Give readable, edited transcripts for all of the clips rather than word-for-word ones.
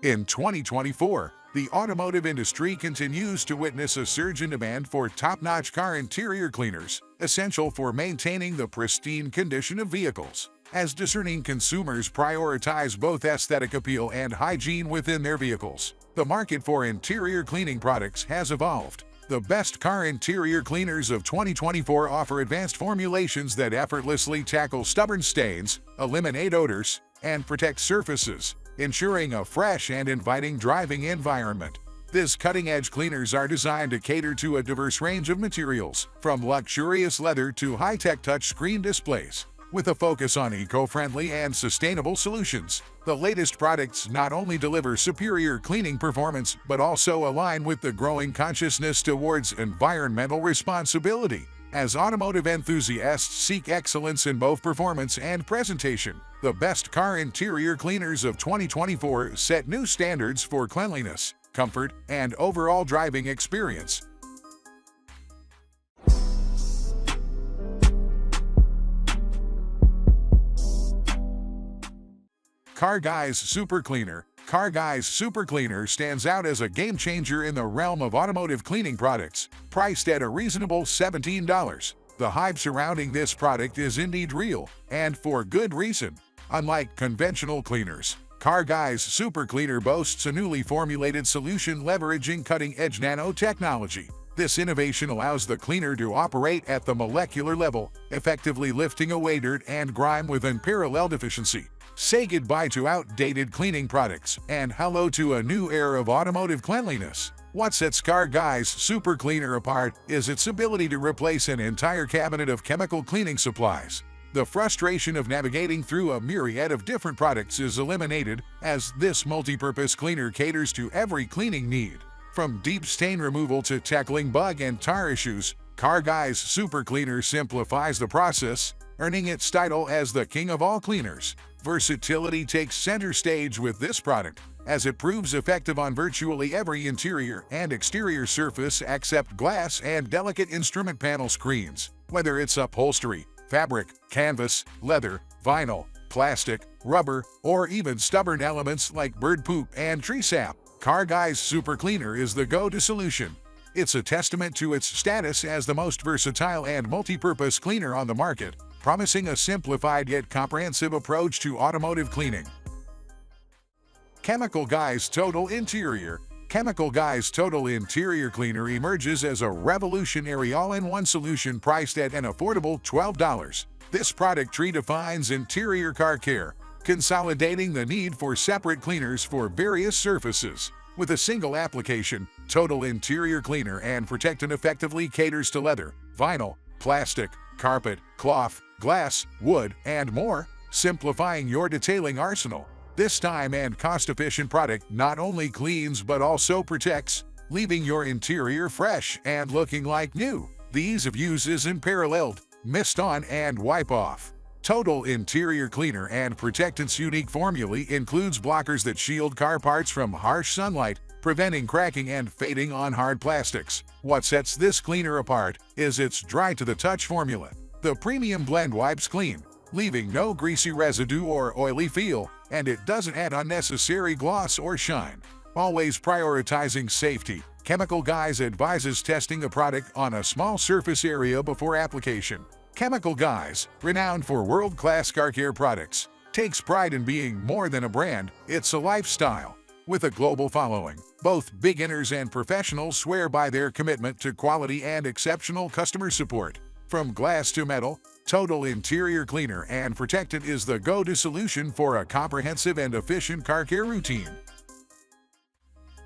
In 2024, the automotive industry continues to witness a surge in demand for top-notch car interior cleaners, essential for maintaining the pristine condition of vehicles. As discerning consumers prioritize both aesthetic appeal and hygiene within their vehicles, the market for interior cleaning products has evolved. The best car interior cleaners of 2024 offer advanced formulations that effortlessly tackle stubborn stains, eliminate odors, and protect surfaces, ensuring a fresh and inviting driving environment. These cutting-edge cleaners are designed to cater to a diverse range of materials, from luxurious leather to high-tech touchscreen displays. With a focus on eco-friendly and sustainable solutions, the latest products not only deliver superior cleaning performance but also align with the growing consciousness towards environmental responsibility. As automotive enthusiasts seek excellence in both performance and presentation, the best car interior cleaners of 2024 set new standards for cleanliness, comfort, and overall driving experience. Car Guy's Super Cleaner. Car Guy's Super Cleaner stands out as a game-changer in the realm of automotive cleaning products, priced at a reasonable $17. The hype surrounding this product is indeed real, and for good reason. Unlike conventional cleaners, Car Guy's Super Cleaner boasts a newly formulated solution leveraging cutting-edge nanotechnology. This innovation allows the cleaner to operate at the molecular level, effectively lifting away dirt and grime with unparalleled efficiency. Say goodbye to outdated cleaning products and hello to a new era of automotive cleanliness. What sets Car Guy's Super Cleaner apart is its ability to replace an entire cabinet of chemical cleaning supplies. The frustration of navigating through a myriad of different products is eliminated, as this multi-purpose cleaner caters to every cleaning need. From deep stain removal to tackling bug and tar issues, Car Guy's Super Cleaner simplifies the process, earning its title as the king of all cleaners. Versatility takes center stage with this product, as it proves effective on virtually every interior and exterior surface except glass and delicate instrument panel screens. Whether it's upholstery, fabric, canvas, leather, vinyl, plastic, rubber, or even stubborn elements like bird poop and tree sap, Car Guy's Super Cleaner is the go-to solution. It's a testament to its status as the most versatile and multi-purpose cleaner on the market, promising a simplified yet comprehensive approach to automotive cleaning. Chemical Guy's Total Interior. Chemical Guy's Total Interior Cleaner emerges as a revolutionary all-in-one solution priced at an affordable $12. This product redefines interior car care, consolidating the need for separate cleaners for various surfaces. With a single application, Total Interior Cleaner and Protectant effectively caters to leather, vinyl, plastic, carpet, cloth, glass, wood, and more, simplifying your detailing arsenal. This time and cost-efficient product not only cleans but also protects, leaving your interior fresh and looking like new. The ease of use is unparalleled. Mist on and wipe off. Total Interior Cleaner and Protectant's unique formula includes blockers that shield car parts from harsh sunlight, preventing cracking and fading on hard plastics. What sets this cleaner apart is its dry-to-the-touch formula. The premium blend wipes clean, leaving no greasy residue or oily feel, and it doesn't add unnecessary gloss or shine. Always prioritizing safety, Chemical Guys advises testing the product on a small surface area before application. Chemical Guys, renowned for world-class car care products, takes pride in being more than a brand, it's a lifestyle. With a global following, both beginners and professionals swear by their commitment to quality and exceptional customer support. From glass to metal, Total Interior Cleaner and Protectant is the go-to solution for a comprehensive and efficient car care routine.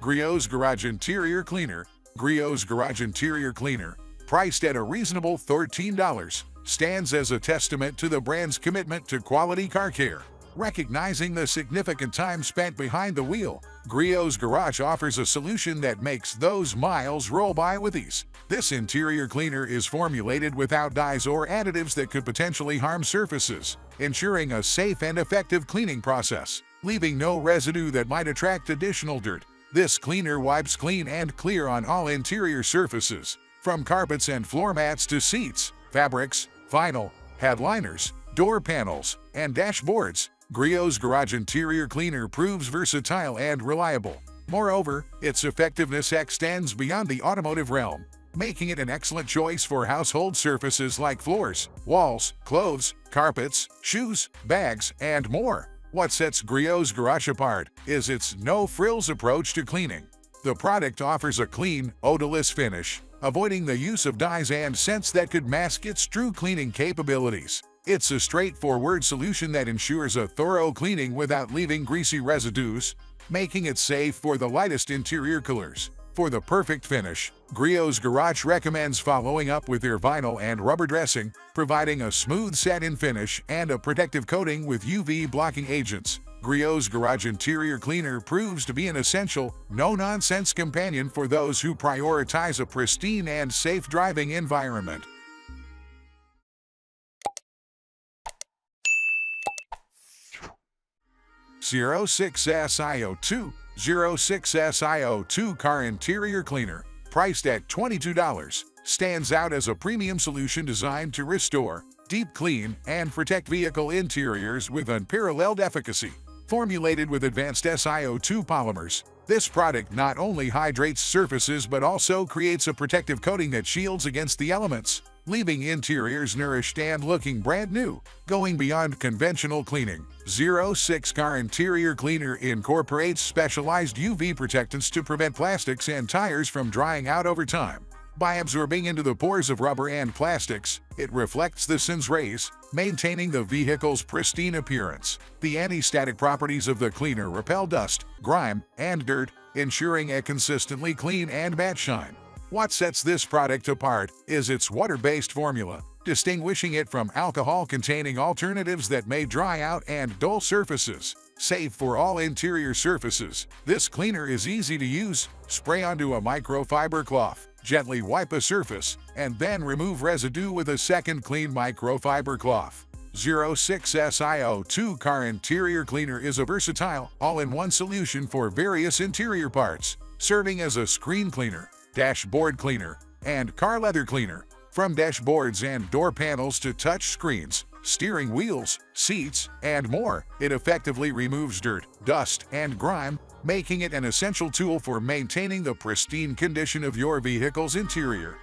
Griot's Garage Interior Cleaner. Griot's Garage Interior Cleaner, priced at a reasonable $13, stands as a testament to the brand's commitment to quality car care. Recognizing the significant time spent behind the wheel, Griot's Garage offers a solution that makes those miles roll by with ease. This interior cleaner is formulated without dyes or additives that could potentially harm surfaces, ensuring a safe and effective cleaning process, leaving no residue that might attract additional dirt. This cleaner wipes clean and clear on all interior surfaces, from carpets and floor mats to seats, fabrics, vinyl, headliners, door panels, and dashboards. Griot's Garage Interior Cleaner proves versatile and reliable. Moreover, its effectiveness extends beyond the automotive realm, making it an excellent choice for household surfaces like floors, walls, clothes, carpets, shoes, bags, and more. What sets Griot's Garage apart is its no-frills approach to cleaning. The product offers a clean, odorless finish, avoiding the use of dyes and scents that could mask its true cleaning capabilities. It's a straightforward solution that ensures a thorough cleaning without leaving greasy residues, making it safe for the lightest interior colors. For the perfect finish, Griot's Garage recommends following up with their vinyl and rubber dressing, providing a smooth satin finish and a protective coating with UV blocking agents. Griot's Garage Interior Cleaner proves to be an essential, no-nonsense companion for those who prioritize a pristine and safe driving environment. Six SiO2 Six SiO2 Car Interior Cleaner, priced at $22, stands out as a premium solution designed to restore, deep clean, and protect vehicle interiors with unparalleled efficacy. Formulated with advanced SiO2 polymers, this product not only hydrates surfaces but also creates a protective coating that shields against the elements, leaving interiors nourished and looking brand new. Going beyond conventional cleaning, 6 Car Interior Cleaner incorporates specialized UV protectants to prevent plastics and tires from drying out over time. By absorbing into the pores of rubber and plastics, it reflects the sun's rays, maintaining the vehicle's pristine appearance. The anti-static properties of the cleaner repel dust, grime, and dirt, ensuring a consistently clean and matte shine. What sets this product apart is its water-based formula, distinguishing it from alcohol-containing alternatives that may dry out and dull surfaces. Safe for all interior surfaces, this cleaner is easy to use. Spray onto a microfiber cloth, gently wipe a surface, and then remove residue with a second clean microfiber cloth. 6 SiO2 Car Interior Cleaner is a versatile, all-in-one solution for various interior parts, serving as a screen cleaner, dashboard cleaner, and car leather cleaner. From dashboards and door panels to touch screens, steering wheels, seats, and more, it effectively removes dirt, dust, and grime, making it an essential tool for maintaining the pristine condition of your vehicle's interior.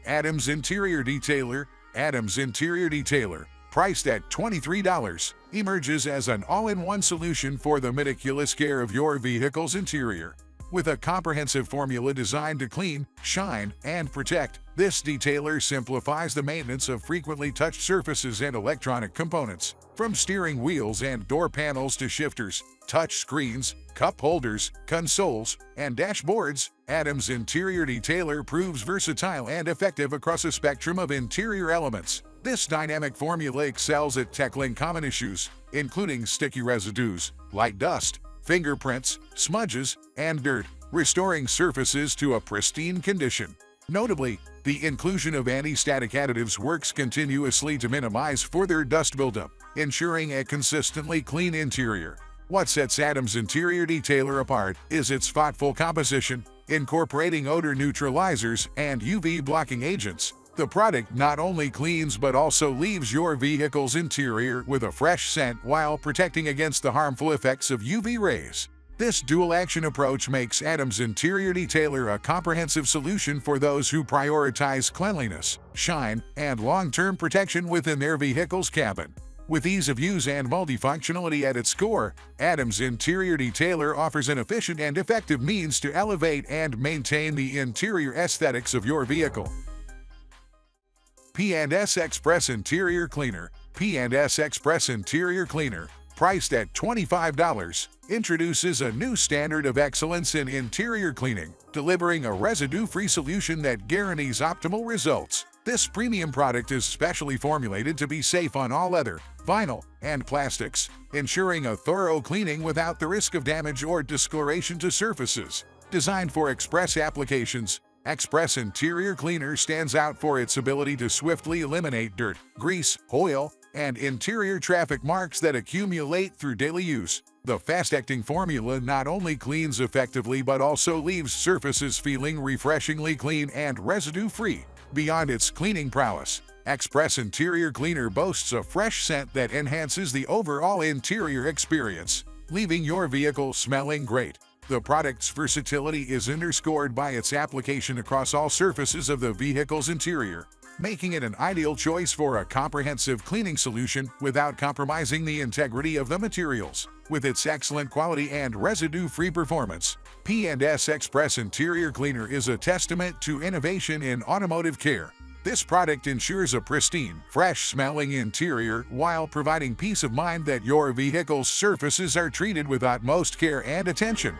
Adams Interior Detailer Interior Detailer, priced at $23, emerges as an all-in-one solution for the meticulous care of your vehicle's interior. With a comprehensive formula designed to clean, shine, and protect, this detailer simplifies the maintenance of frequently touched surfaces and electronic components. From steering wheels and door panels to shifters, touch screens, cup holders, consoles, and dashboards, Adams Interior Detailer proves versatile and effective across a spectrum of interior elements. This dynamic formula excels at tackling common issues, including sticky residues, light dust, fingerprints, smudges, and dirt, restoring surfaces to a pristine condition. Notably, the inclusion of anti-static additives works continuously to minimize further dust buildup, ensuring a consistently clean interior. What sets Adams Interior Detailer apart is its thoughtful composition, incorporating odor neutralizers and UV blocking agents. The product not only cleans but also leaves your vehicle's interior with a fresh scent while protecting against the harmful effects of UV rays. This dual-action approach makes Adams Interior Detailer a comprehensive solution for those who prioritize cleanliness, shine, and long-term protection within their vehicle's cabin. With ease of use and multifunctionality at its core, Adams Interior Detailer offers an efficient and effective means to elevate and maintain the interior aesthetics of your vehicle. P&S Xpress Interior Cleaner P&S Xpress Interior Cleaner, priced at $25, introduces a new standard of excellence in interior cleaning, delivering a residue-free solution that guarantees optimal results. This premium product is specially formulated to be safe on all leather, vinyl, and plastics, ensuring a thorough cleaning without the risk of damage or discoloration to surfaces. Designed for express applications, Xpress Interior Cleaner stands out for its ability to swiftly eliminate dirt, grease, oil, and interior traffic marks that accumulate through daily use. The fast-acting formula not only cleans effectively but also leaves surfaces feeling refreshingly clean and residue-free. Beyond its cleaning prowess, Xpress Interior Cleaner boasts a fresh scent that enhances the overall interior experience, leaving your vehicle smelling great. The product's versatility is underscored by its application across all surfaces of the vehicle's interior, making it an ideal choice for a comprehensive cleaning solution without compromising the integrity of the materials. With its excellent quality and residue-free performance, P&S Xpress Interior Cleaner is a testament to innovation in automotive care. This product ensures a pristine, fresh-smelling interior while providing peace of mind that your vehicle's surfaces are treated with utmost care and attention.